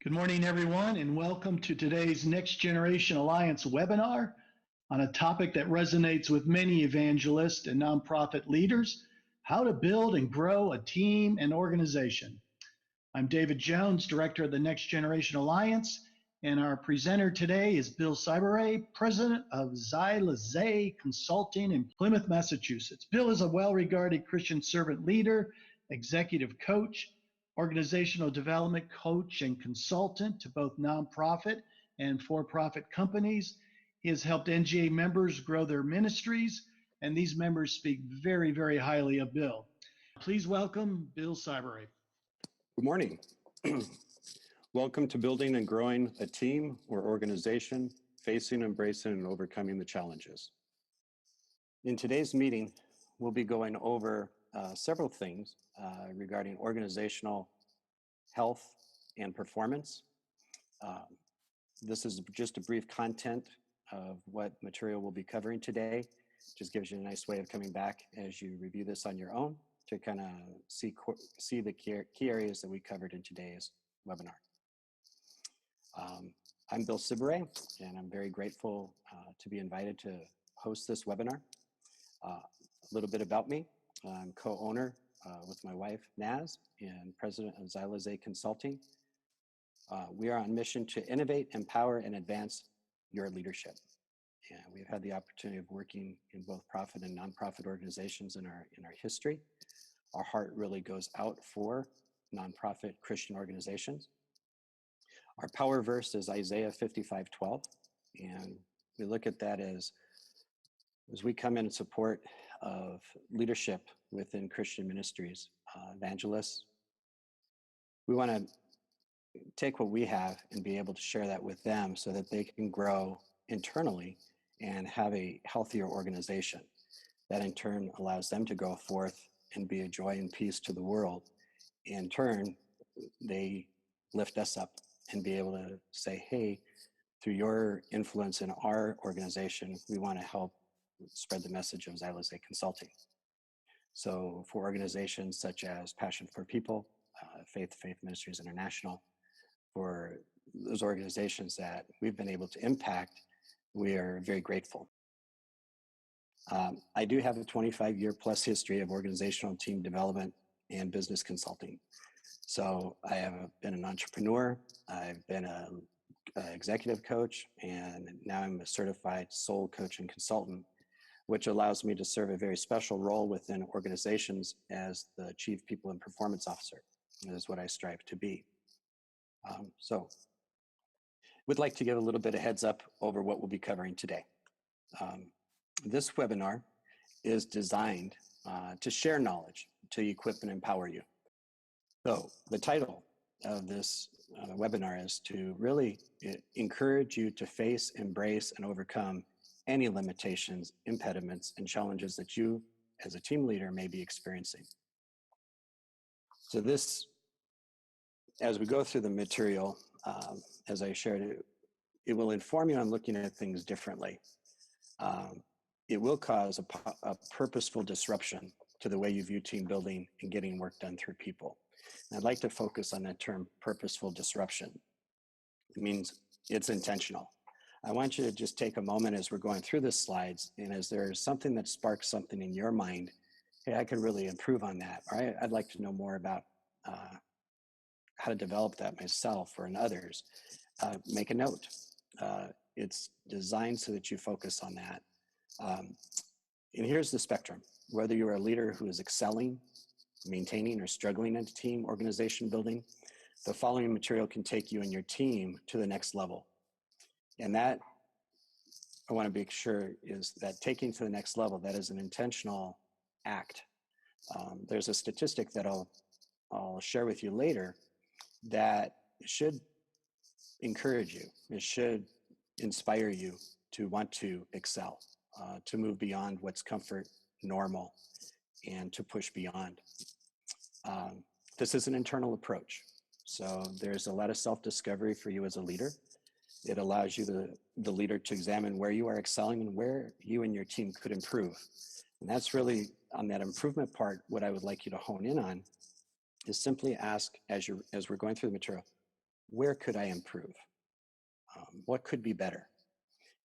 Good morning, everyone, and welcome to today's Next Generation Alliance webinar on a topic that resonates with many evangelists and nonprofit leaders: how to build and grow a team and organization. I'm David Jones, Director of the Next Generation Alliance, and our presenter today is Bill Ciberay, President of Xylazay Consulting in Plymouth, Massachusetts. Bill is a well-regarded Christian servant leader, executive coach, organizational development coach, and consultant to both nonprofit and for-profit companies. He has helped NGA members grow their ministries, and these members speak very, very highly of Bill. Please welcome Bill Ciberay. Good morning. Welcome to Building and Growing a Team or Organization, Facing, Embracing, and Overcoming the Challenges. In today's meeting, we'll be going over several things regarding organizational health and performance. This is just a brief content of what material we'll be covering today. Just gives you a nice way of coming back as you review this on your own to kind of see the key areas that we covered in today's webinar. I'm Bill Ciberay, and I'm very grateful to be invited to host this webinar. A little bit about me. I'm co-owner with my wife, Naz, and president of Xylazay Consulting. We are on mission to innovate, empower, and advance your leadership. And we've had the opportunity of working in both profit and nonprofit organizations in our history. Our heart really goes out for nonprofit Christian organizations. Our power verse is Isaiah 55:12, and we look at that as we come in support of leadership within Christian ministries, evangelists. We want to take what we have and be able to share that with them so that they can grow internally and have a healthier organization. That in turn allows them to go forth and be a joy and peace to the world. In turn, they lift us up and be able to say, hey, through your influence in our organization, we want to help spread the message of Xylazay Consulting. So for organizations such as Passion for People, Faith Ministries International, for those organizations that we've been able to impact, we are very grateful. I do have a 25-year plus history of organizational team development and business consulting. So I have been an entrepreneur, I've been an executive coach, and now I'm a certified soul coach and consultant, which allows me to serve a very special role within organizations as the Chief People and Performance Officer. That is what I strive to be. So would like to give a little bit of heads up over what we'll be covering today. This webinar is designed to share knowledge, to equip and empower you. So the title of this webinar is to really encourage you to face, embrace, and overcome any limitations, impediments, and challenges that you as a team leader may be experiencing. So this, as we go through the material, as I shared, it will inform you on looking at things differently. It will cause a purposeful disruption to the way you view team building and getting work done through people. And I'd like to focus on that term, purposeful disruption. It means it's intentional. I want you to just take a moment as we're going through the slides, and as there's something that sparks something in your mind, hey, I could really improve on that, or I'd like to know more about how to develop that myself or in others, make a note. It's designed so that you focus on that. And here's the spectrum. Whether you're a leader who is excelling, maintaining, or struggling in team organization building, the following material can take you and your team to the next level. And that, I want to be sure, is that taking to the next level, that is an intentional act. There's a statistic that I'll share with you later that should encourage you. It should inspire you to want to excel, to move beyond what's comfort, normal, and to push beyond. This is an internal approach. So there's a lot of self-discovery for you as a leader. It allows you, the leader, to examine where you are excelling and where you and your team could improve. And that's really, on that improvement part, what I would like you to hone in on is simply ask, as we're going through the material, where could I improve? What could be better?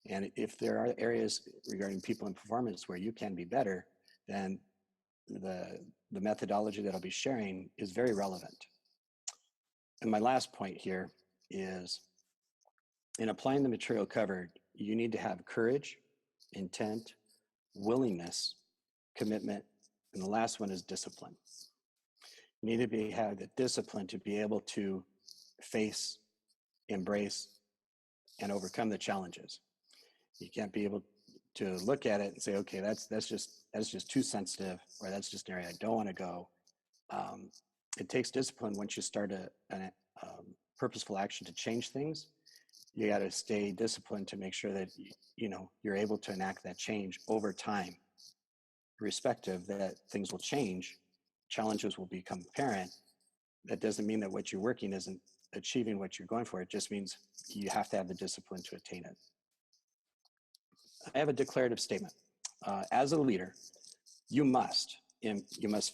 And if there are areas regarding people and performance where you can be better, then the methodology that I'll be sharing is very relevant. And my last point here is, in applying the material covered, you need to have courage, intent, willingness, commitment, and the last one is discipline. You need to have the discipline to be able to face, embrace, and overcome the challenges. You can't be able to look at it and say, okay, that's just too sensitive, or that's just an area I don't want to go. It takes discipline once you start a purposeful action to change things. You got to stay disciplined to make sure that you're able to enact that change over time, irrespective that things will change, challenges will become apparent. That doesn't mean that what you're working isn't achieving what you're going for. It just means you have to have the discipline to attain it. I have a declarative statement. As a leader, you must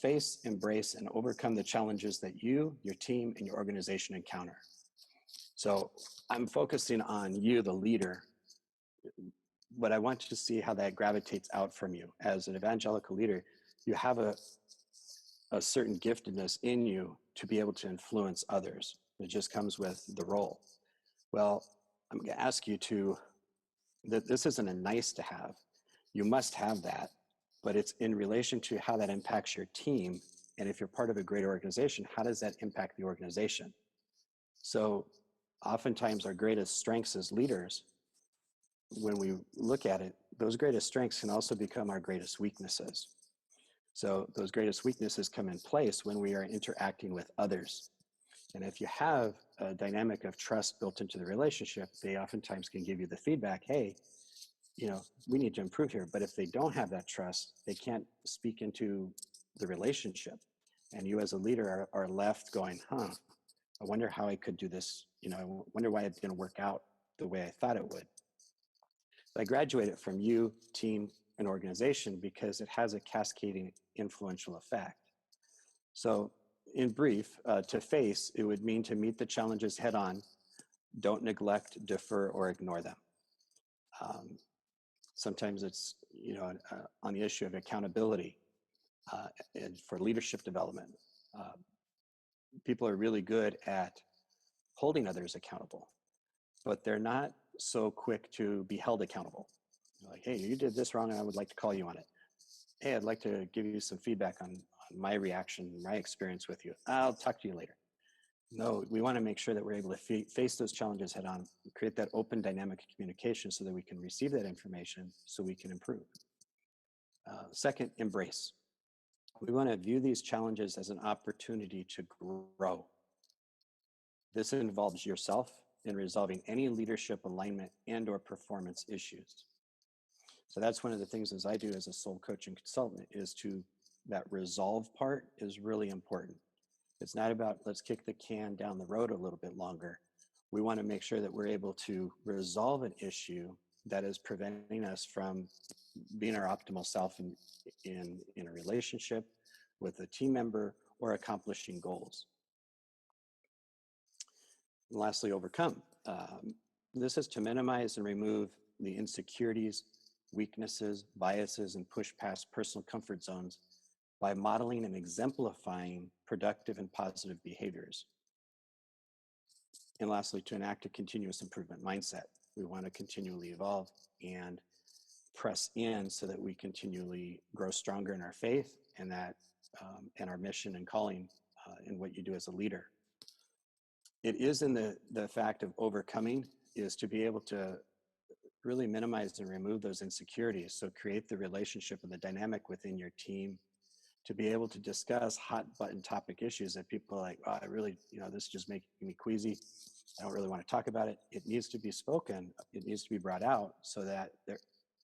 face, embrace, and overcome the challenges that you, your team, and your organization encounter. So I'm focusing on you, the leader, but I want you to see how that gravitates out from you. As an evangelical leader, you have a certain giftedness in you to be able to influence others. It just comes with the role. Well, I'm going to ask you that this isn't a nice to have. You must have that, but it's in relation to how that impacts your team. And if you're part of a great organization, how does that impact the organization? So oftentimes our greatest strengths as leaders, when we look at it, those greatest strengths can also become our greatest weaknesses. So those greatest weaknesses come in place when we are interacting with others. And if you have a dynamic of trust built into the relationship, they oftentimes can give you the feedback, hey, we need to improve here. But if they don't have that trust, they can't speak into the relationship. And you as a leader are left going, I wonder how I could do this. I wonder why it didn't work out the way I thought it would. So I graduated from you, team, and organization because it has a cascading influential effect. So in brief, to face, it would mean to meet the challenges head on, don't neglect, defer, or ignore them. Sometimes it's, on the issue of accountability and for leadership development. People are really good at holding others accountable, but they're not so quick to be held accountable. Like, hey, you did this wrong and I would like to call you on it. Hey, I'd like to give you some feedback on my reaction, my experience with you. I'll talk to you later. No, we want to make sure that we're able to face those challenges head on, create that open dynamic communication so that we can receive that information so we can improve. Second, embrace. We want to view these challenges as an opportunity to grow. This involves yourself in resolving any leadership alignment and or performance issues. So that's one of the things as I do as a soul coach and consultant is that resolve part is really important. It's not about let's kick the can down the road a little bit longer. We want to make sure that we're able to resolve an issue that is preventing us from being our optimal self in a relationship with a team member or accomplishing goals. And lastly, overcome. This is to minimize and remove the insecurities, weaknesses, biases, and push past personal comfort zones by modeling and exemplifying productive and positive behaviors. And lastly, to enact a continuous improvement mindset. We want to continually evolve and press in so that we continually grow stronger in our faith and and our mission and calling in what you do as a leader. It is in the fact of overcoming is to be able to really minimize and remove those insecurities. So create the relationship and the dynamic within your team to be able to discuss hot button topic issues that people are like, oh, I really, this is just making me queasy. I don't really want to talk about it. It needs to be spoken. It needs to be brought out so that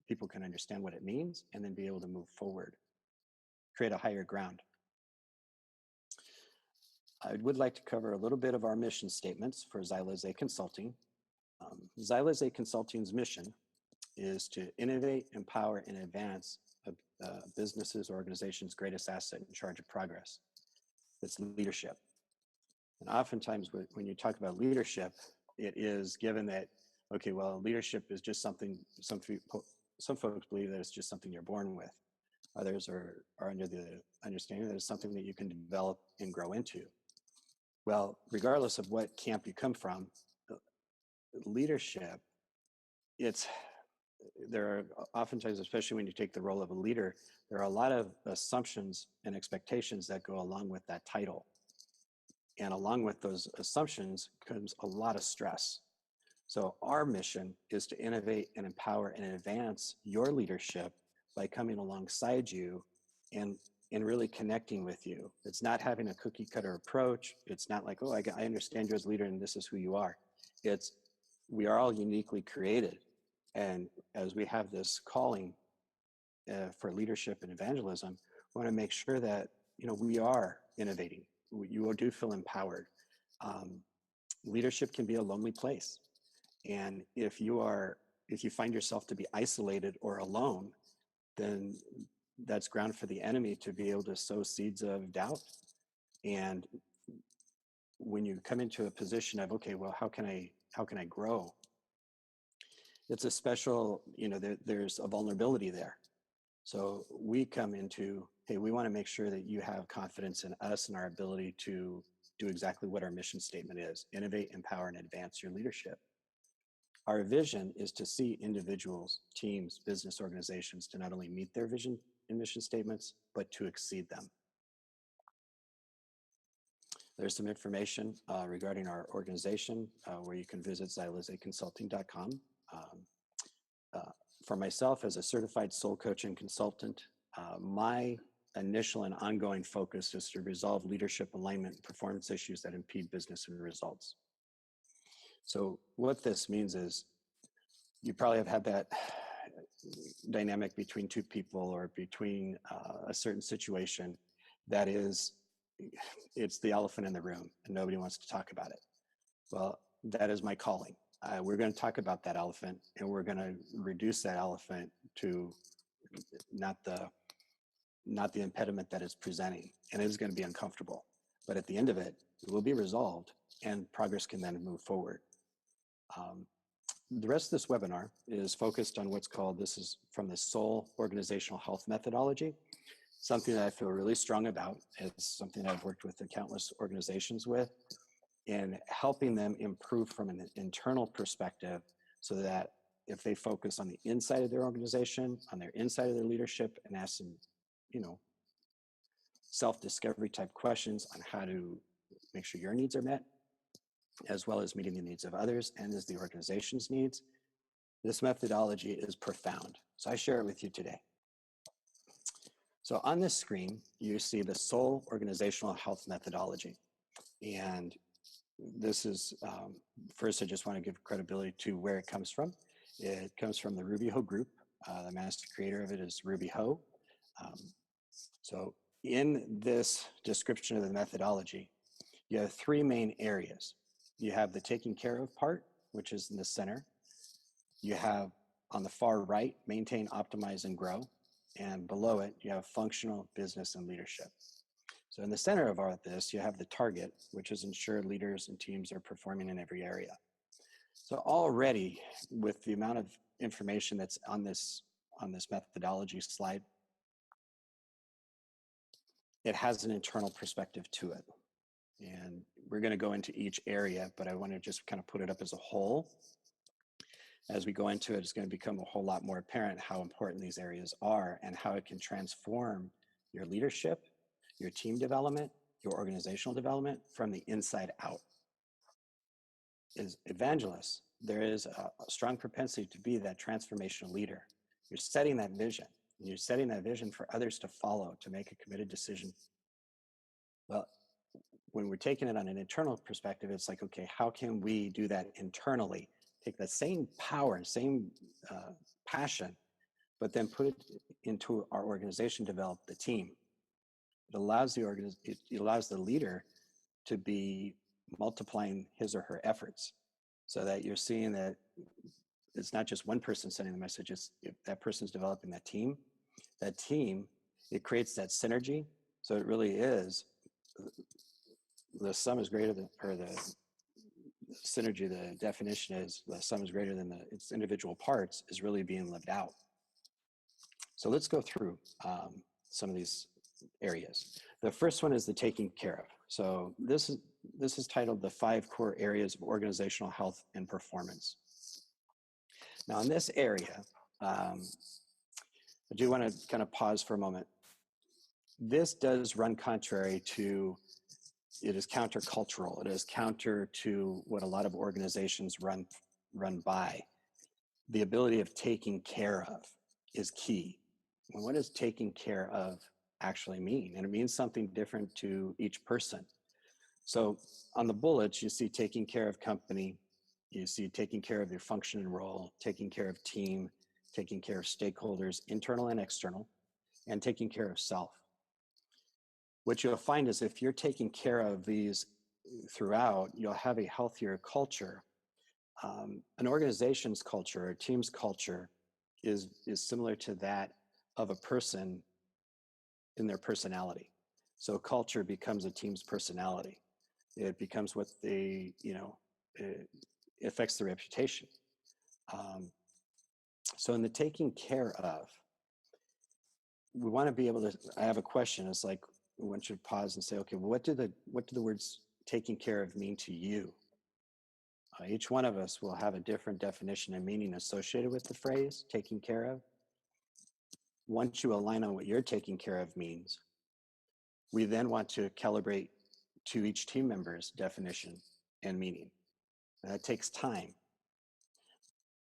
people can understand what it means and then be able to move forward, create a higher ground. I would like to cover a little bit of our mission statements for Xyloze Consulting. Xyloze Consulting's mission is to innovate, empower, and advance a businesses or organization's greatest asset in charge of progress. It's leadership. And oftentimes when you talk about leadership, it is given that, okay, well, leadership is just something, some folks believe that it's just something you're born with. Others are under the understanding that it's something that you can develop and grow into. Well, regardless of what camp you come from, leadership, there are oftentimes, especially when you take the role of a leader, there are a lot of assumptions and expectations that go along with that title. And along with those assumptions comes a lot of stress. So our mission is to innovate and empower and advance your leadership by coming alongside you and really connecting with you. It's not having a cookie cutter approach. It's not like, oh, I understand you as a leader and this is who you are. It's, we are all uniquely created. And as we have this calling for leadership and evangelism, we want to make sure that, we are innovating. You do feel empowered. Leadership can be a lonely place. And if you find yourself to be isolated or alone, then that's ground for the enemy to be able to sow seeds of doubt. And when you come into a position of, okay, well, how can I grow? It's a special, there's a vulnerability there. So we come into, hey, we want to make sure that you have confidence in us and our ability to do exactly what our mission statement is: innovate, empower, and advance your leadership. Our vision is to see individuals, teams, business organizations to not only meet their vision and mission statements, but to exceed them. There's some information regarding our organization where you can visit xyloseconsulting.com. For myself, as a certified soul coach and consultant, my initial and ongoing focus is to resolve leadership, alignment, and performance issues that impede business and results. So what this means is you probably have had that dynamic between two people or between a certain situation that is, it's the elephant in the room and nobody wants to talk about it. Well, that is my calling. We're going to talk about that elephant, and we're going to reduce that elephant to not the impediment that it's presenting. And it is going to be uncomfortable, but at the end of it, it will be resolved and progress can then move forward. The rest of this webinar is focused on what's called, this is from the Soul Organizational Health Methodology, something that I feel really strong about. It's something I've worked with countless organizations with, in helping them improve from an internal perspective, so that if they focus on the inside of their organization, on their inside of their leadership, and ask some, self-discovery type questions on how to make sure your needs are met, as well as meeting the needs of others and as the organization's needs, this methodology is profound. So I share it with you today. So on this screen, you see the Soul Organizational Health Methodology. And this is, first, I just want to give credibility to where it comes from. It comes from the Ruby Ho group. The master creator of it is Ruby Ho. So in this description of the methodology, you have three main areas. You have the taking care of part, which is in the center. You have on the far right, maintain, optimize, and grow. And below it, you have functional, business, and leadership. So in the center of all of this, you have the target, which is ensure leaders and teams are performing in every area. So already, with the amount of information that's on this methodology slide, it has an internal perspective to it. And we're going to go into each area, but I want to just kind of put it up as a whole. As we go into it, it's going to become a whole lot more apparent how important these areas are and how it can transform your leadership, your team development, your organizational development from the inside out. As evangelists, there is a strong propensity to be that transformational leader. You're setting that vision. And you're setting that vision for others to follow, to make a committed decision. Well, when we're taking it on an internal perspective, it's like, okay, how can we do that internally? Take that same power and same passion, but then put it into our organization, develop the team. It allows it allows the leader to be multiplying his or her efforts, so that you're seeing that it's not just one person sending the message, it's if that person's developing that team, it creates that synergy. So it really is the sum is greater than, or the synergy, the definition is the sum is greater than its individual parts, is really being lived out. So let's go through some of these areas. The first one is the taking care of. So this is titled the 5 core areas of organizational health and performance. Now in this area, I do want to kind of pause for a moment. This does run contrary to, it is countercultural. It is counter to what a lot of organizations run by. The ability of taking care of is key. And what does taking care of actually mean? And it means something different to each person. So on the bullets, you see taking care of company, you see taking care of your function and role, taking care of team, taking care of stakeholders, internal and external, and taking care of self. What you'll find is if you're taking care of these throughout, you'll have a healthier culture. An organization's culture, a team's culture is similar to that of a person in their personality. So culture becomes a team's personality. It becomes what they, it affects the reputation. So in the taking care of, we want to be able to, I have a question. It's like, one should pause and say, okay, well, what do the words taking care of mean to you? Each one of us will have a different definition and meaning associated with the phrase taking care of. Once you align on what you're taking care of means, we then want to calibrate to each team member's definition and meaning. And that takes time.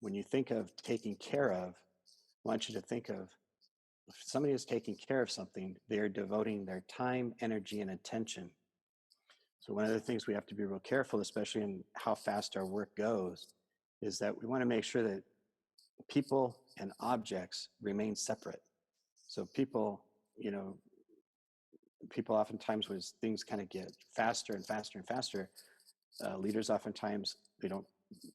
When you think of taking care of, I want you to think of, if somebody is taking care of something, they're devoting their time, energy, and attention. So one of the things we have to be real careful, especially in how fast our work goes, is that we want to make sure that people and objects remain separate. So people oftentimes, when things kind of get faster and faster and faster, leaders oftentimes, they don't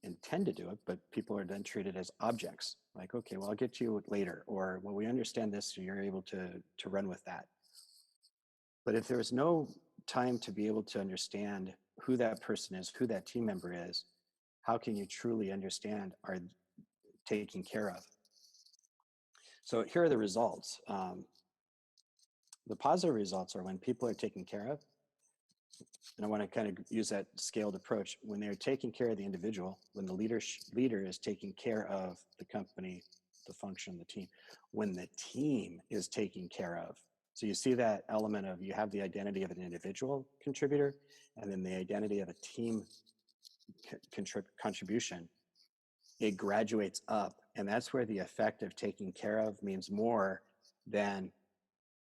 intend to do it, but people are then treated as objects. Like, okay, well, I'll get to you later, or well, we understand this, so you're able to run with that. But if there is no time to be able to understand who that person is, who that team member is, how can you truly understand are taking care of? So here are the results. The positive results are when people are taken care of, and I want to kind of use that scaled approach. When they're taking care of the individual, when the leader is taking care of the company, the function, the team, when the team is taken care of. So you see that element of, you have the identity of an individual contributor and then the identity of a team contribution. It graduates up, and that's where the effect of taking care of means more than,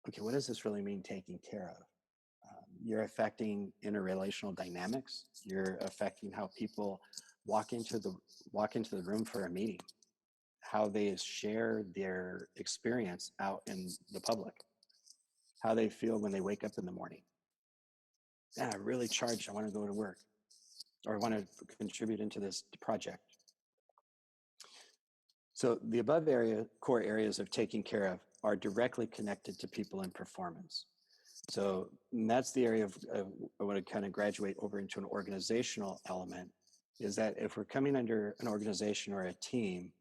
okay, what does this really mean, taking care of? You're affecting interrelational dynamics. You're affecting how people walk into the room for a meeting, how they share their experience out in the public, how they feel when they wake up in the morning. Yeah, I'm really charged. I want to go to work, or I want to contribute into this project. So the above core areas of taking care of are directly connected to people and performance. So that's the area of I want to kind of graduate over into an organizational element, is that if we're coming under an organization or a team,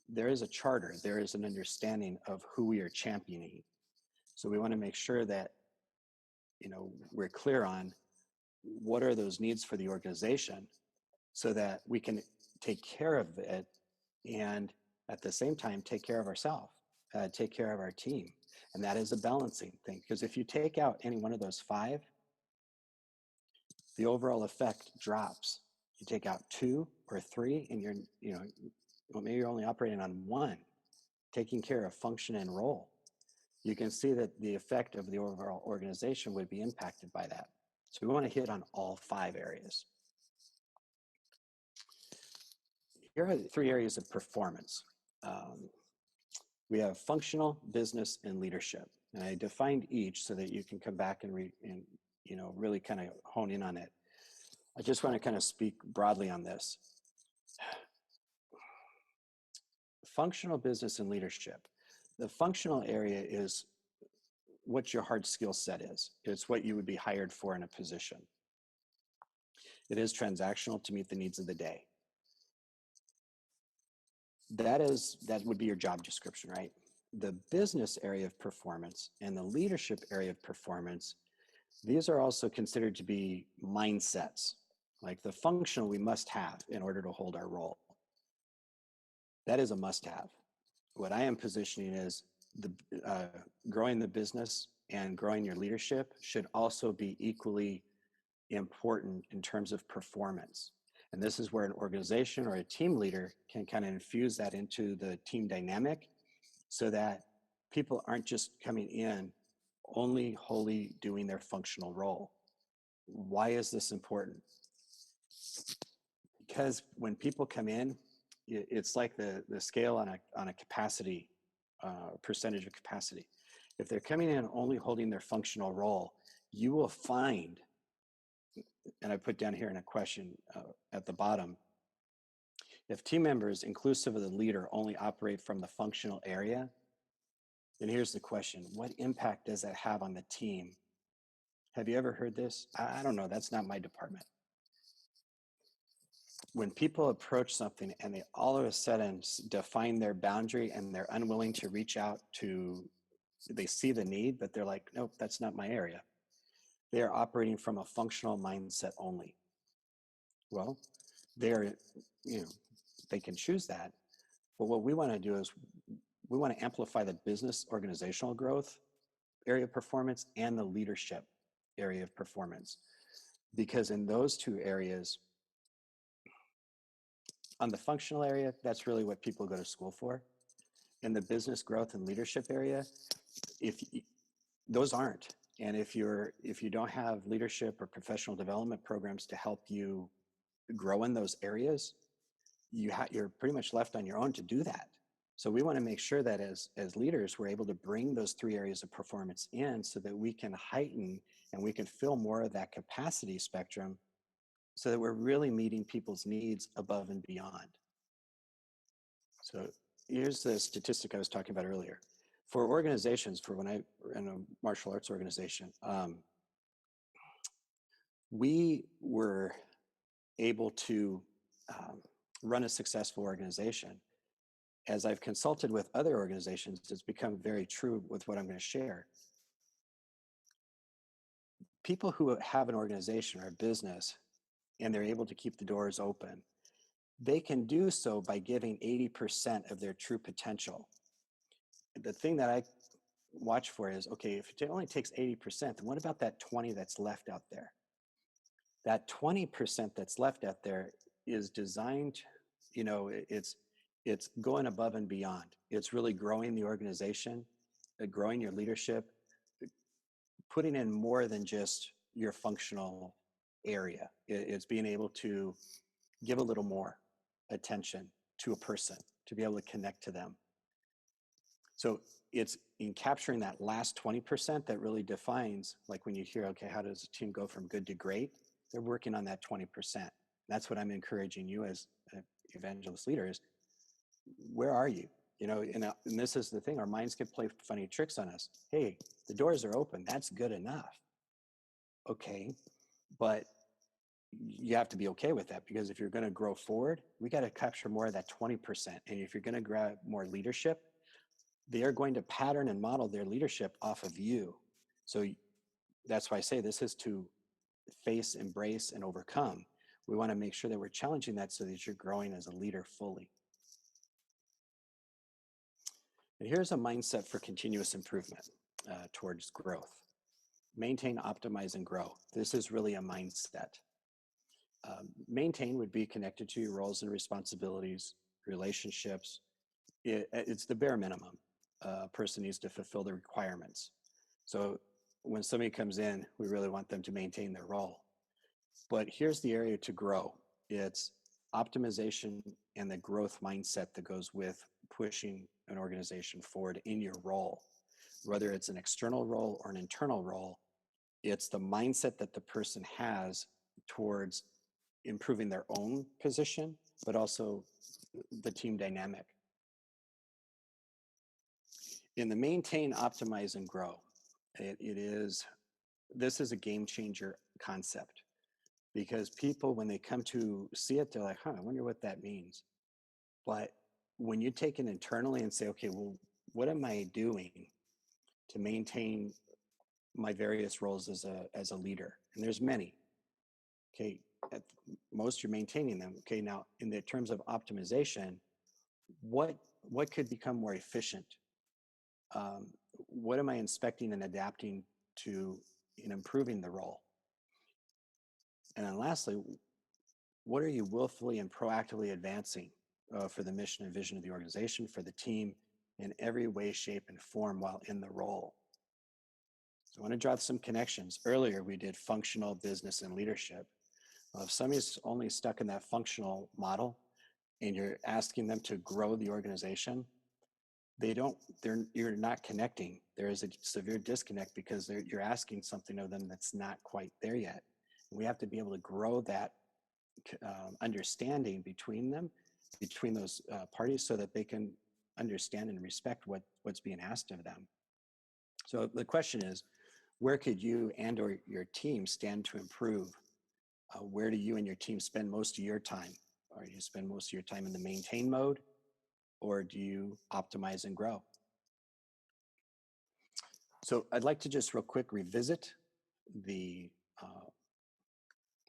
there is a charter, there is an understanding of who we are championing. So we want to make sure that, we're clear on what are those needs for the organization so that we can take care of it and at the same time take care of ourselves, take care of our team. And that is a balancing thing, because if you take out any one of those 5, the overall effect drops. You take out 2 or 3 and maybe you're only operating on 1, taking care of function and role. You can see that the effect of the overall organization would be impacted by that. So we want to hit on all 5 areas. Here are the 3 areas of performance. We have functional, business, and leadership. And I defined each so that you can come back and really kind of hone in on it. I just want to kind of speak broadly on this. Functional, business, and leadership. The functional area is what your hard skill set is. It's what you would be hired for in a position. It is transactional to meet the needs of the day. That would be your job description, right? The business area of performance and the leadership area of performance, these are also considered to be mindsets, like the functional we must have in order to hold our role. That is a must-have. What I am positioning is growing the business and growing your leadership should also be equally important in terms of performance. And this is where an organization or a team leader can kind of infuse that into the team dynamic so that people aren't just coming in only wholly doing their functional role. Why is this important? Because when people come in, it's like the scale on a capacity, percentage of capacity. If they're coming in only holding their functional role, you will find, and I put down here in a question at the bottom, if team members, inclusive of the leader, only operate from the functional area, then here's the question: what impact does that have on the team? Have you ever heard this? I don't know, that's not my department. When people approach something and they all of a sudden define their boundary and they're unwilling to reach out to, they see the need, but they're like, nope, that's not my area. They are operating from a functional mindset only. Well, they're, they can choose that. But what we want to do is we want to amplify the business organizational growth area of performance and the leadership area of performance. Because in those two areas, on the functional area, that's really what people go to school for. In the business growth and leadership area, those aren't. And if you don't have leadership or professional development programs to help you grow in those areas, you're pretty much left on your own to do that. So we want to make sure that as leaders, we're able to bring those three areas of performance in so that we can heighten and we can fill more of that capacity spectrum so that we're really meeting people's needs above and beyond. So here's the statistic I was talking about earlier. For organizations, for when I ran a martial arts organization, we were able to run a successful organization. As I've consulted with other organizations, it's become very true with what I'm going to share. People who have an organization or a business and they're able to keep the doors open, they can do so by giving 80% of their true potential. The thing that I watch for is, okay, if it only takes 80%, then what about that 20 that's left out there? That 20% that's left out there is designed, it's going above and beyond. It's really growing the organization, growing your leadership, putting in more than just your functional area. It's being able to give a little more attention to a person, to be able to connect to them. So it's in capturing that last 20% that really defines, like when you hear, okay, how does a team go from good to great? They're working on that 20%. That's what I'm encouraging you as evangelist leaders. Where are you? And this is the thing, our minds can play funny tricks on us. Hey, the doors are open. That's good enough. Okay, but you have to be okay with that, because if you're going to grow forward, we got to capture more of that 20%. And if you're going to grab more leadership, they are going to pattern and model their leadership off of you. So that's why I say this is to face, embrace, and overcome. We want to make sure that we're challenging that so that you're growing as a leader fully. And here's a mindset for continuous improvement towards growth. Maintain, optimize, and grow. This is really a mindset. Maintain would be connected to your roles and responsibilities, relationships. It's the bare minimum. A person needs to fulfill the requirements. So when somebody comes in, we really want them to maintain their role. But here's the area to grow. It's optimization and the growth mindset that goes with pushing an organization forward in your role. Whether it's an external role or an internal role, it's the mindset that the person has towards improving their own position, but also the team dynamic. In the maintain, optimize, and grow, this is a game changer concept. because people, when they come to see it, they're like, I wonder what that means. But when you take it internally and say, okay, well, what am I doing to maintain my various roles as a leader? And there's many. Okay, at most you're maintaining them. Okay, now in the terms of optimization, what could become more efficient? What am I inspecting and adapting to in improving the role? And then lastly, what are you willfully and proactively advancing for the mission and vision of the organization, for the team, in every way, shape, and form while in the role? So I want to draw some connections. Earlier, we did functional, business, and leadership. Well, if somebody's only stuck in that functional model and you're asking them to grow the organization, you're not connecting. There is a severe disconnect because you're asking something of them that's not quite there yet. And we have to be able to grow that understanding between those parties, so that they can understand and respect what's being asked of them. So the question is, where could you and or your team stand to improve? Where do you and your team spend most of your time? Or do you spend most of your time in the maintain mode, or do you optimize and grow? So I'd like to just real quick revisit the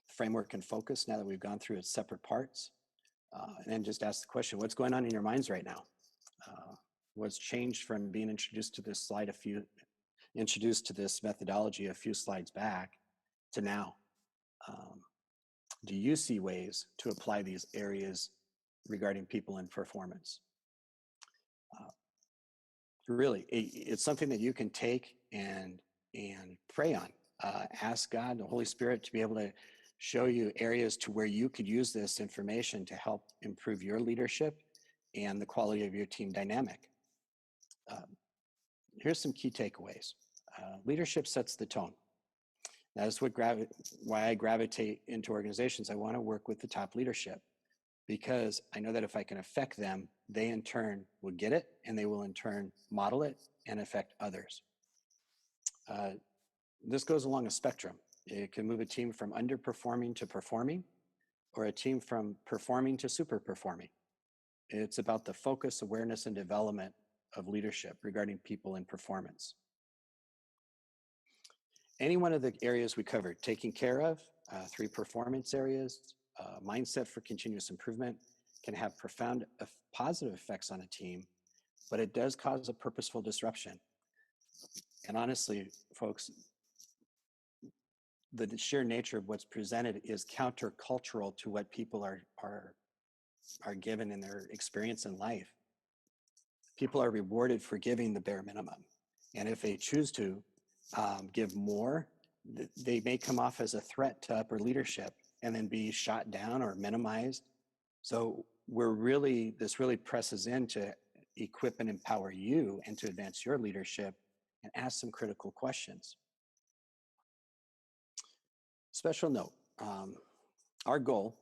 framework and focus now that we've gone through its separate parts, and then just ask the question, what's going on in your minds right now? What's changed from being introduced to this methodology a few slides back to now? Do you see ways to apply these areas regarding people and performance? Really, it's something that you can take and pray on. Ask God, the Holy Spirit, to be able to show you areas to where you could use this information to help improve your leadership and the quality of your team dynamic. Here's some key takeaways. Leadership sets the tone. That is why I gravitate into organizations. I want to work with the top leadership, because I know that if I can affect them, they in turn will get it, and they will in turn model it and affect others. This goes along a spectrum. It can move a team from underperforming to performing, or a team from performing to super performing. It's about the focus, awareness, and development of leadership regarding people and performance. Any one of the areas we covered, taking care of, 3 performance areas, mindset for continuous improvement, can have profound positive effects on a team, but it does cause a purposeful disruption. And honestly, folks, the sheer nature of what's presented is countercultural to what people are given in their experience in life. People are rewarded for giving the bare minimum. And if they choose to give more, they may come off as a threat to upper leadership and then be shot down or minimized. So this really presses in to equip and empower you and to advance your leadership and ask some critical questions. Special note, our goal,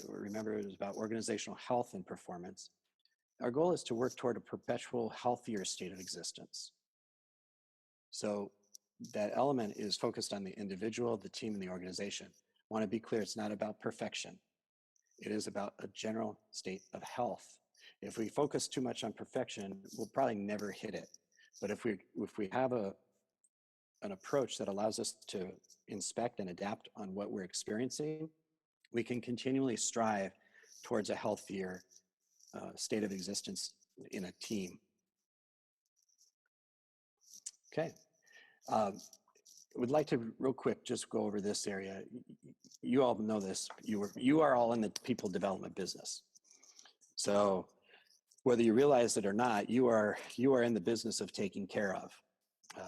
remember, it was about organizational health and performance. Our goal is to work toward a perpetual healthier state of existence. So that element is focused on the individual, the team, and the organization. I want to be clear, it's not about perfection. It is about a general state of health. If we focus too much on perfection, we'll probably never hit it. But if we have an approach that allows us to inspect and adapt on what we're experiencing, we can continually strive towards a healthier state of existence in a team. Okay. Would like to real quick just go over this area. You all know this. You are all in the people development business. So whether you realize it or not, you are in the business of taking care of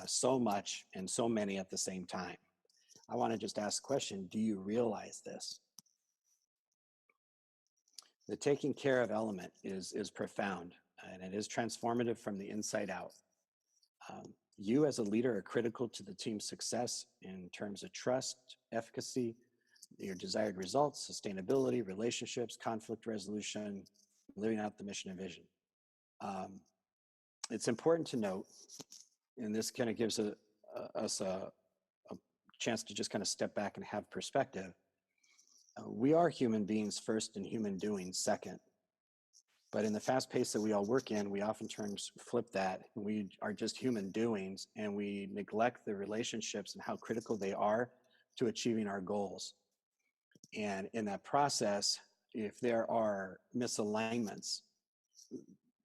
so much and so many at the same time. I want to just ask the question, do you realize this? The taking care of element is profound, and it is transformative from the inside out. You as a leader are critical to the team's success in terms of trust, efficacy, your desired results, sustainability, relationships, conflict resolution, living out the mission and vision. It's important to note, and this kind of gives us a chance to just kind of step back and have perspective. We are human beings first and human doings second. But in the fast pace that we all work in, we oftentimes flip that. We are just human doings and we neglect the relationships and how critical they are to achieving our goals. And in that process, if there are misalignments,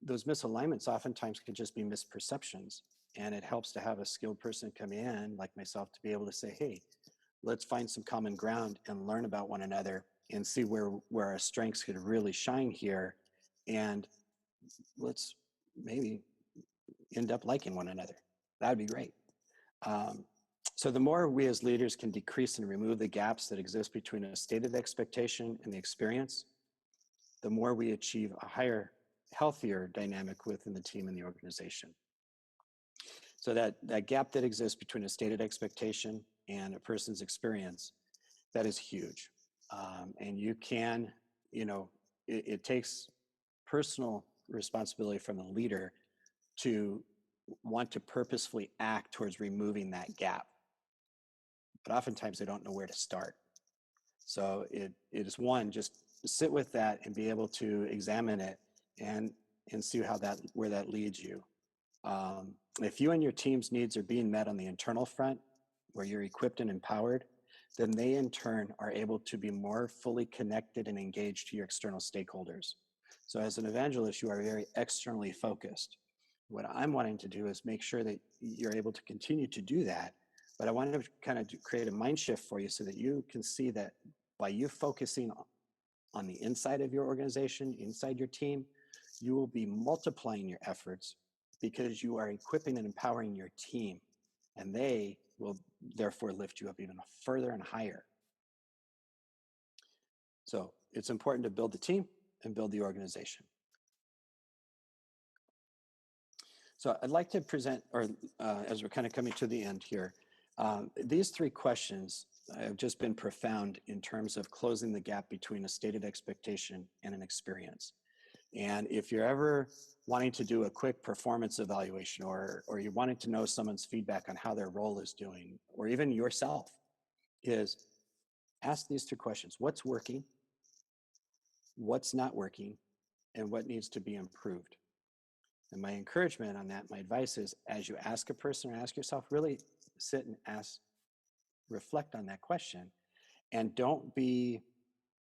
those misalignments oftentimes could just be misperceptions. And it helps to have a skilled person come in, like myself, to be able to say, hey, let's find some common ground and learn about one another and see where our strengths could really shine here. And let's maybe end up liking one another. That would be great. So the more we as leaders can decrease and remove the gaps that exist between a stated expectation and the experience, the more we achieve a higher, healthier dynamic within the team and the organization. So that gap that exists between a stated expectation and a person's experience, that is huge. And you can, it takes personal responsibility from the leader to want to purposefully act towards removing that gap. But oftentimes they don't know where to start. So it is one, just sit with that and be able to examine it and see where that leads you. If you and your team's needs are being met on the internal front, where you're equipped and empowered, then they in turn are able to be more fully connected and engaged to your external stakeholders. So as an evangelist, you are very externally focused. What I'm wanting to do is make sure that you're able to continue to do that, but I want to kind of create a mind shift for you so that you can see that by you focusing on the inside of your organization, inside your team, you will be multiplying your efforts because you are equipping and empowering your team, and they will therefore lift you up even further and higher. So it's important to build the team and build the organization. So I'd like to present, or as we're kind of coming to the end here, these three questions have just been profound in terms of closing the gap between a stated expectation and an experience. And if you're ever wanting to do a quick performance evaluation, or you're wanting to know someone's feedback on how their role is doing, or even yourself, is ask these three questions. What's working? What's not working? And what needs to be improved? And my encouragement on that, my advice is, as you ask a person or ask yourself, really sit and reflect on that question, and don't be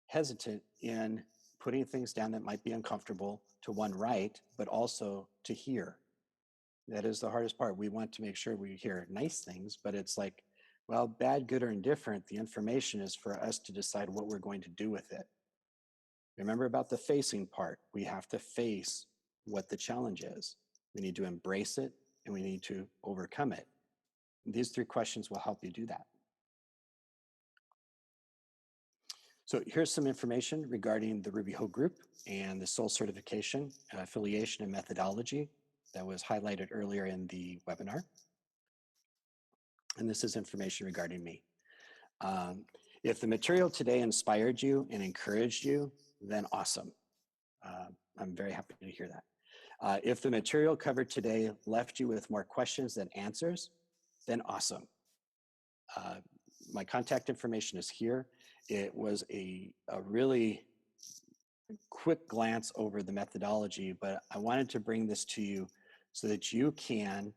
hesitant in putting things down that might be uncomfortable to one, write, but also to hear. That is the hardest part. We want to make sure we hear nice things, but it's like, well, bad, good, or indifferent, the information is for us to decide what we're going to do with it. Remember about the facing part. We have to face what the challenge is. We need to embrace it, and we need to overcome it. These three questions will help you do that. So here's some information regarding the Ruby Ho Group and the SOL certification, affiliation, and methodology that was highlighted earlier in the webinar. And this is information regarding me. If the material today inspired you and encouraged you, then awesome. I'm very happy to hear that. If the material covered today left you with more questions than answers, then awesome. My contact information is here. It was a really quick glance over the methodology, but I wanted to bring this to you so that you can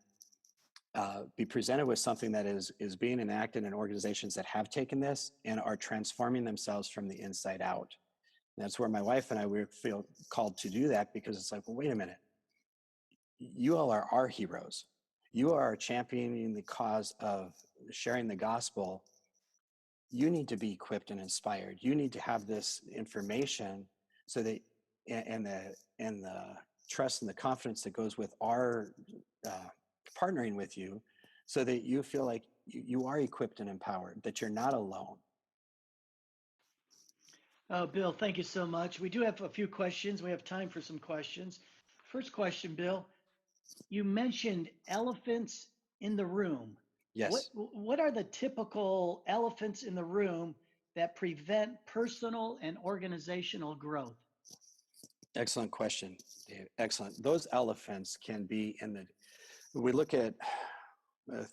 be presented with something that is being enacted in organizations that have taken this and are transforming themselves from the inside out. And that's where my wife and I, we feel called to do that, because it's like, well, wait a minute. You all are our heroes. You are championing the cause of sharing the gospel. You need to be equipped and inspired. You need to have this information so that, and the trust and the confidence that goes with our partnering with you, so that you feel like you are equipped and empowered, that you're not alone. Oh, Bill, thank you so much. We do have a few questions. We have time for some questions. First question, Bill. You mentioned elephants in the room. Yes. What are the typical elephants in the room that prevent personal and organizational growth? Excellent question, Dave. Excellent. Those elephants can be we look at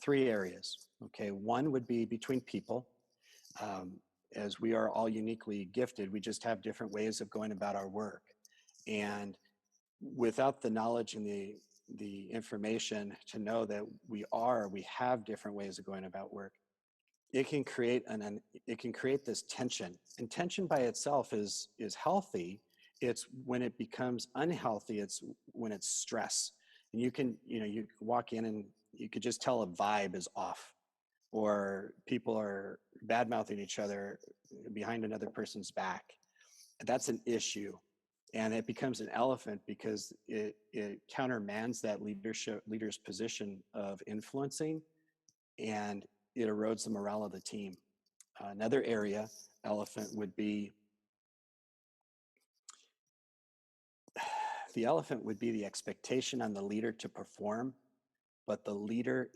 three areas. Okay, one would be between people. as we are all uniquely gifted, we just have different ways of going about our work. And without the knowledge and the information to know that we have different ways of going about work, it can create this tension. And tension by itself is healthy. It's when it becomes unhealthy, it's when it's stress. And you walk in and you could just tell a vibe is off, or people are bad mouthing each other behind another person's back. That's an issue. And it becomes an elephant because it countermands that leader's position of influencing, and it erodes the morale of the team. Another elephant would be the expectation on the leader to perform, but the leader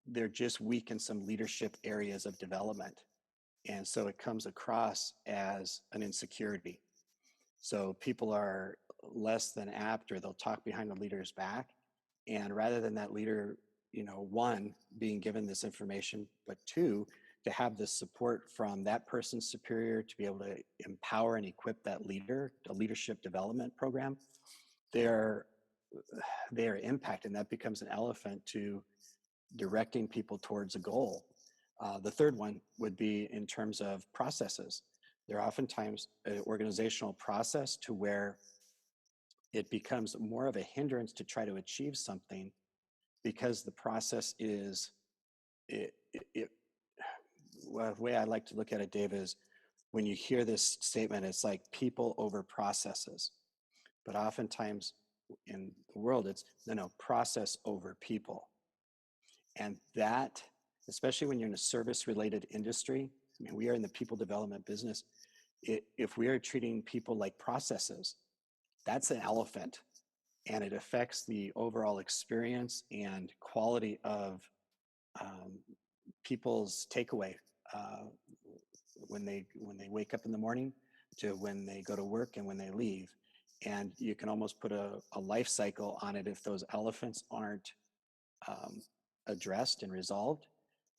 they're just weak in some leadership areas of development. And so it comes across as an insecurity. So people are less than apt, or they'll talk behind the leader's back. And rather than that leader, one, being given this information, but two, to have the support from that person's superior to be able to empower and equip that leader, a leadership development program, they are impacted, and that becomes an elephant to directing people towards a goal. The third one would be in terms of processes. There are oftentimes an organizational process to where it becomes more of a hindrance to try to achieve something, because the process is, well, the way I like to look at it, Dave, is when you hear this statement, it's like people over processes. But oftentimes in the world, it's no, process over people. And that, especially when you're in a service-related industry, I mean, we are in the people development business. If we are treating people like processes, that's an elephant, and it affects the overall experience and quality of people's takeaway when they wake up in the morning to when they go to work and when they leave. And you can almost put a life cycle on it if those elephants aren't addressed and resolved.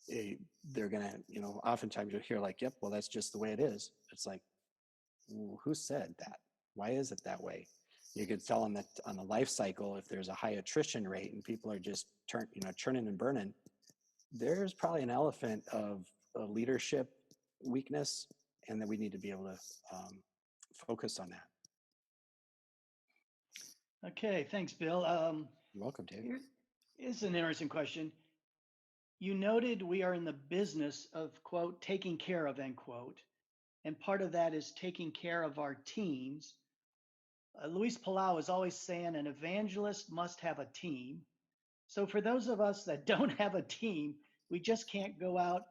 They're gonna, oftentimes you'll hear like, yep, well, that's just the way it is. It's like, well, who said that? Why is it that way? You could tell them that on the life cycle, if there's a high attrition rate and people are just churning and burning, there's probably an elephant of leadership weakness, and that we need to be able to focus on that. Okay, thanks, Bill. You're welcome, Dave. Here's an interesting question. You noted we are in the business of, quote, taking care of, end quote, and part of that is taking care of our teams. Luis Palau is always saying an evangelist must have a team. So for those of us that don't have a team, we just can't go out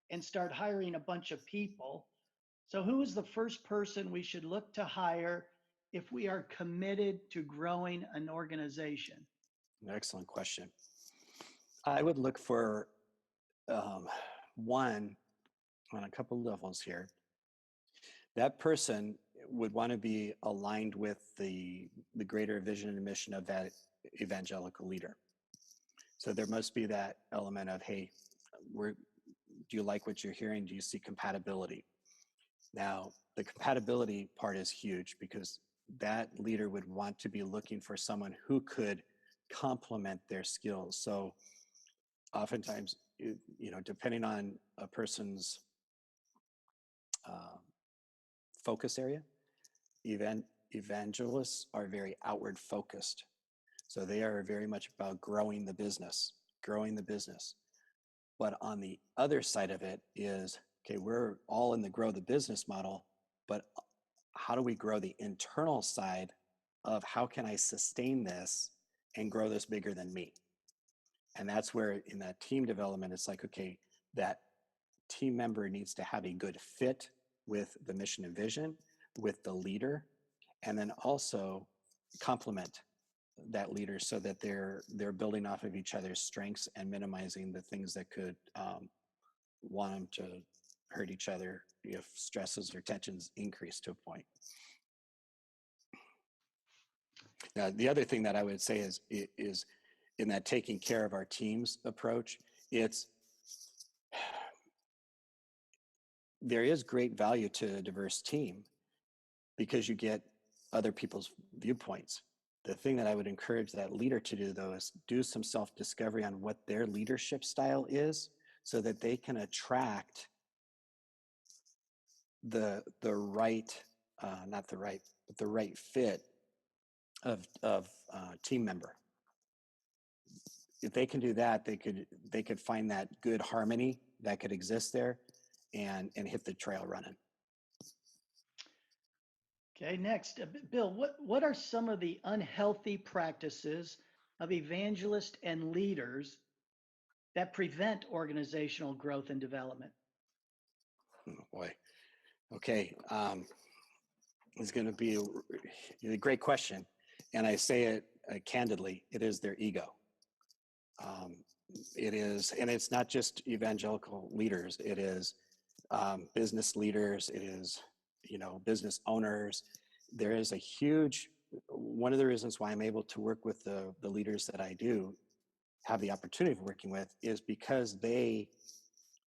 and start hiring a bunch of people. So who is the first person we should look to hire if we are committed to growing an organization? Excellent question. I would look for one on a couple levels here. That person would want to be aligned with the greater vision and mission of that evangelical leader. So there must be that element of, hey, do you like what you're hearing? Do you see compatibility? Now, the compatibility part is huge, because that leader would want to be looking for someone who could complement their skills. So oftentimes, depending on a person's focus area, evangelists are very outward focused. So they are very much about growing the business. But on the other side of it is, okay, we're all in the grow the business model, but how do we grow the internal side of how can I sustain this and grow this bigger than me? And that's where in that team development, it's like, okay, that team member needs to have a good fit with the mission and vision, with the leader, and then also complement that leader so that they're building off of each other's strengths and minimizing the things that could want them to hurt each other if stresses or tensions increase to a point. Now, the other thing that I would say is in that taking care of our teams approach, it's there is great value to a diverse team because you get other people's viewpoints. The thing that I would encourage that leader to do, though, is do some self-discovery on what their leadership style is so that they can attract the right, not the right, but the right fit of team member. If they can do that, they could find that good harmony that could exist there and hit the trail running. Okay, next, Bill, what are some of the unhealthy practices of evangelists and leaders that prevent organizational growth and development? Oh boy. Okay. It's going to be a great question. And I say it candidly, it is their ego. It is, and it's not just evangelical leaders. It is business leaders. It is, business owners. There is a huge, one of the reasons why I'm able to work with the leaders that I do have the opportunity of working with is because they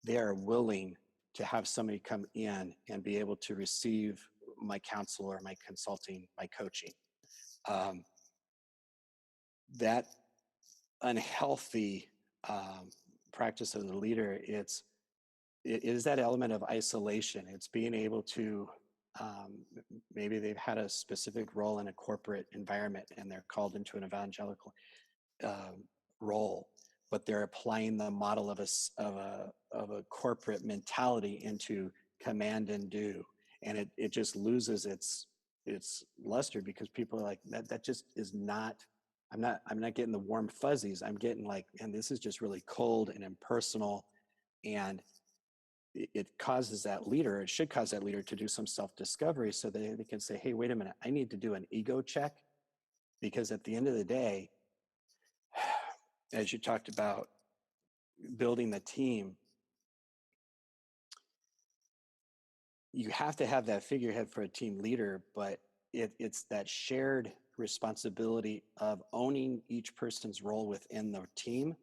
are willing to have somebody come in and be able to receive my counsel or my consulting, my coaching. That unhealthy practice of the leader, it is that element of isolation. It's being able to, maybe they've had a specific role in a corporate environment and they're called into an evangelical role, but they're applying the model of a corporate mentality into command and do, and it just loses its luster because people are like that just is not. I'm not getting the warm fuzzies. I'm getting like, and this is just really cold and impersonal, and it causes that leader. It should cause that leader to do some self-discovery so they can say, hey, wait a minute, I need to do an ego check, because at the end of the day, as you talked about building the team, you have to have that figurehead for a team leader, but it's that shared responsibility of owning each person's role within the team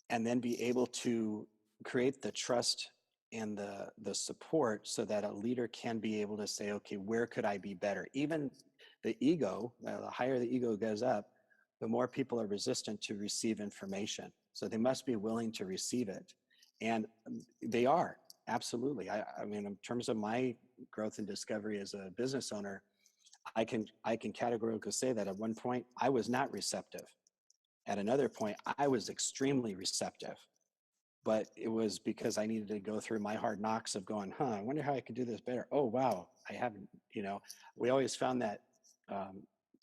and then be able to create the trust and the support so that a leader can be able to say, okay, where could I be better? Even the ego, the higher the ego goes up, the more people are resistant to receive information. So they must be willing to receive it. And they are, absolutely. I mean, in terms of my growth and discovery as a business owner, I can categorically say that at one point I was not receptive. At another point, I was extremely receptive. But it was because I needed to go through my hard knocks of going, I wonder how I could do this better. Oh, wow, I haven't, we always found that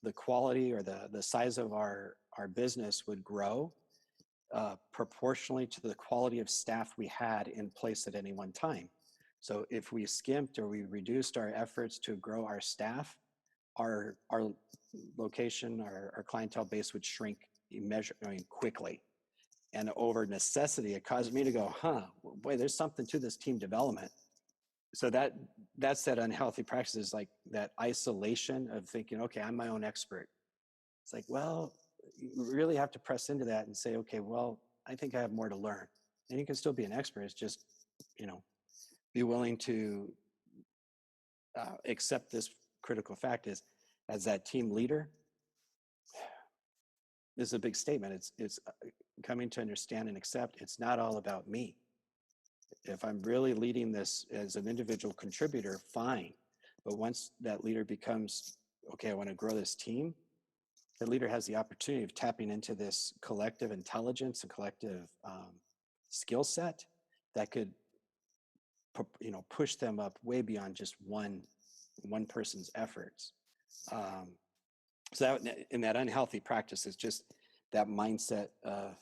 the quality or the size of our business would grow proportionally to the quality of staff we had in place at any one time. So if we skimped or we reduced our efforts to grow our staff, our location, our clientele base would shrink quickly. And over necessity, it caused me to go, boy, there's something to this team development. So that's that unhealthy practice, is like that isolation of thinking, okay, I'm my own expert. It's like, well, you really have to press into that and say, okay, well, I think I have more to learn. And you can still be an expert. It's just, be willing to accept this critical fact is, as that team leader, this is a big statement. It's coming to understand and accept it's not all about me. If I'm really leading this as an individual contributor, fine. But once that leader becomes, okay, I want to grow this team, the leader has the opportunity of tapping into this collective intelligence and collective skill set that could, push them up way beyond just one person's efforts. So that, in that unhealthy practice, is just that mindset of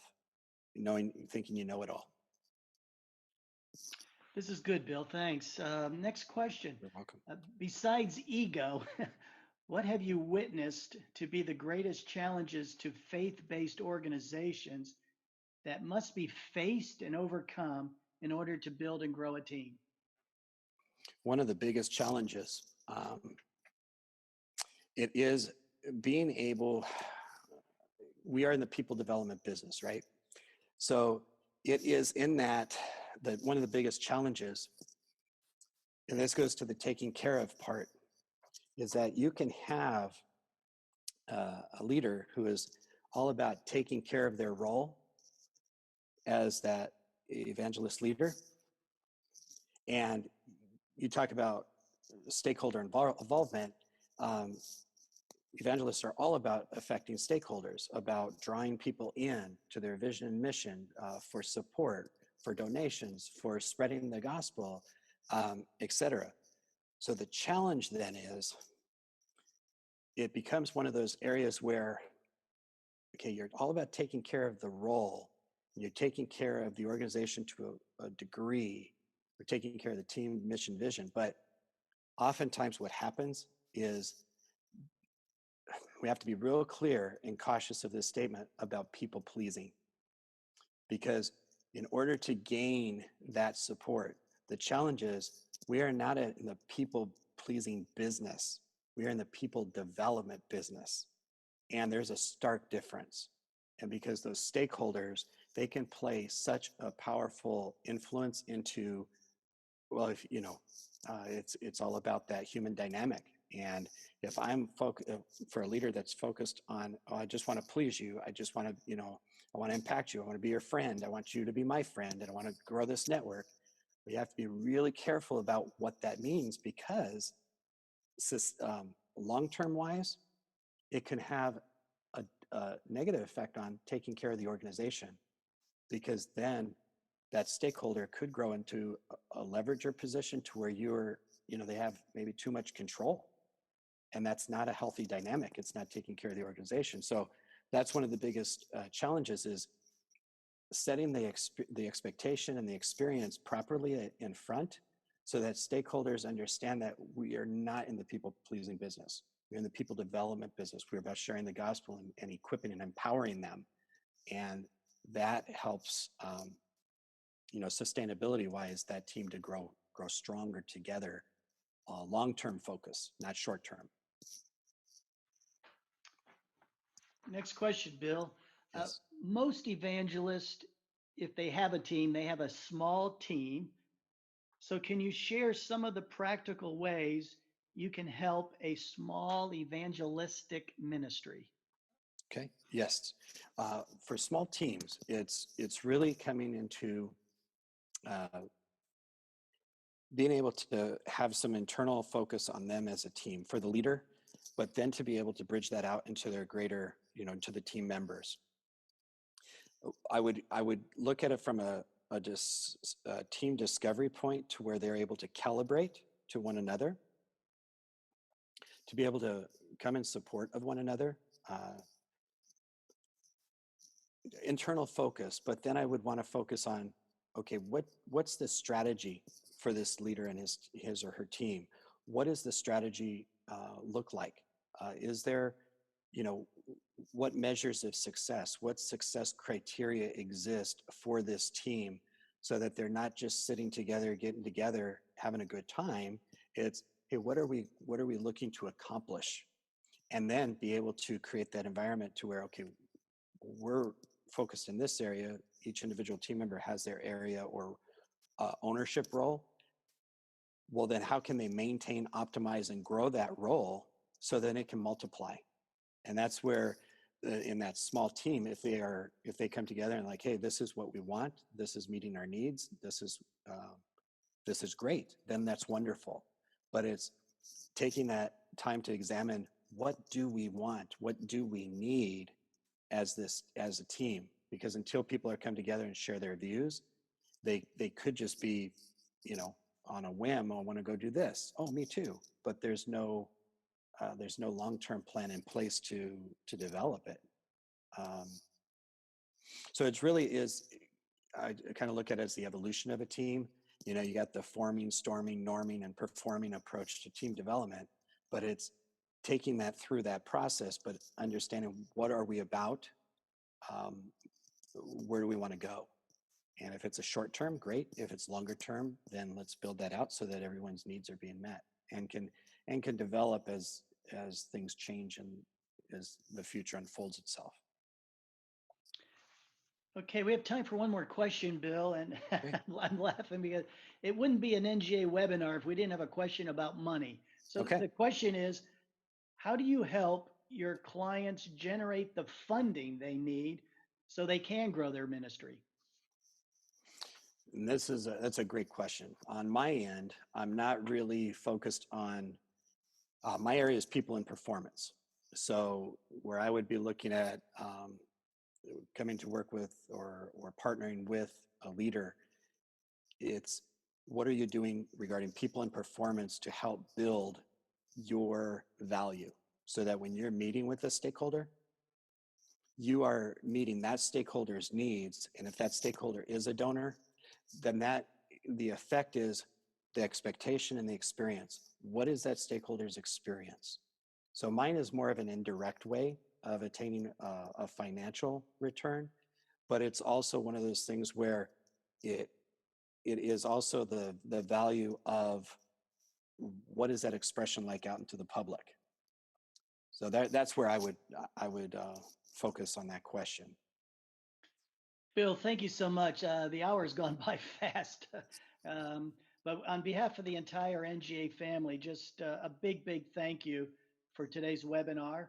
thinking you know it all. This is good, Bill. Thanks. Next question. You're welcome. Besides ego, what have you witnessed to be the greatest challenges to faith-based organizations that must be faced and overcome in order to build and grow a team? One of the biggest challenges, it is being able, we are in the people development business, right? So it is in that one of the biggest challenges And this goes to the taking care of part, is that you can have a leader who is all about taking care of their role as that evangelist leader. And you talk about stakeholder involvement. Evangelists are all about affecting stakeholders, about drawing people in to their vision and mission, for support, for donations, for spreading the gospel, etc. So the challenge then is, it becomes one of those areas where, okay, you're all about taking care of the role, and you're taking care of the organization to a degree, you're taking care of the team mission vision, but oftentimes what happens is we have to be real clear and cautious of this statement about people pleasing, because in order to gain that support, the challenge is we are not in the people pleasing business. We are in the people development business. And there's a stark difference. And because those stakeholders, they can play such a powerful influence into, well, if you know, it's all about that human dynamic. And if I'm for a leader that's focused on, oh, I just want to please you, I just want to, I want to impact you, I want to be your friend, I want you to be my friend, and I want to grow this network, we have to be really careful about what that means, because long-term wise, it can have a negative effect on taking care of the organization, because then that stakeholder could grow into a leverager position to where they have maybe too much control. And that's not a healthy dynamic. It's not taking care of the organization. So that's one of the biggest challenges, is setting the expectation and the experience properly in front, so that stakeholders understand that we are not in the people-pleasing business. We're in the people development business. We're about sharing the gospel and equipping and empowering them. And that helps, sustainability-wise, that team to grow stronger together, long-term focus, not short-term. Next question, Bill. Yes. Most evangelists, if they have a team, they have a small team. So can you share some of the practical ways you can help a small evangelistic ministry? Okay. Yes. For small teams, it's really coming into being able to have some internal focus on them as a team for the leader, but then to be able to bridge that out into their greater, into the team members. I would look at it from a team discovery point, to where they're able to calibrate to one another, to be able to come in support of one another, internal focus. But then I would want to focus on, okay, what's the strategy for this leader and his or her team? What does the strategy look like? Is there, what measures of success, what success criteria exist for this team, so that they're not just sitting together, getting together, having a good time? It's, hey, what are we looking to accomplish? And then be able to create that environment to where, okay, we're focused in this area. Each individual team member has their area or ownership role. Well, then how can they maintain, optimize, and grow that role so that it can multiply? And that's where in that small team, if they come together and like, hey, this is what we want, this is meeting our needs, this is great, then that's wonderful. But it's taking that time to examine, what do we want, what do we need as a team? Because until people are come together and share their views, they could just be, on a whim, I want to go do this. Oh, me too. But there's no long-term plan in place to develop it. So it really is, I kind of look at it as the evolution of a team. You got the forming, storming, norming, and performing approach to team development, but it's taking that through that process, but understanding what are we about, where do we want to go? And if it's a short term, great. If it's longer term, then let's build that out so that everyone's needs are being met and can develop as things change and as the future unfolds itself. Okay, we have time for one more question, Bill, and Okay. I'm laughing because it wouldn't be an NGA webinar if we didn't have a question about money. So Okay. the question is, how do you help your clients generate the funding they need so they can grow their ministry? And that's a great question. On my end, I'm not really focused on my area is people and performance. So where I would be looking at coming to work with or partnering with a leader, it's what are you doing regarding people and performance to help build your value so that when you're meeting with a stakeholder, you are meeting that stakeholder's needs. And if that stakeholder is a donor, then the effect is the expectation and the experience. What is that stakeholder's experience? So mine is more of an indirect way of attaining a financial return, but it's also one of those things where it it is also the value of what is that expression like out into the public. So that's where I would focus on that question. Bill, thank you so much. The hour's gone by fast. um, but on behalf of the entire NGA family, just a big, big thank you for today's webinar.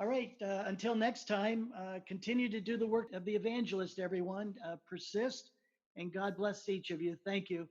All right, until next time, continue to do the work of the evangelist, everyone. Persist, and God bless each of you. Thank you.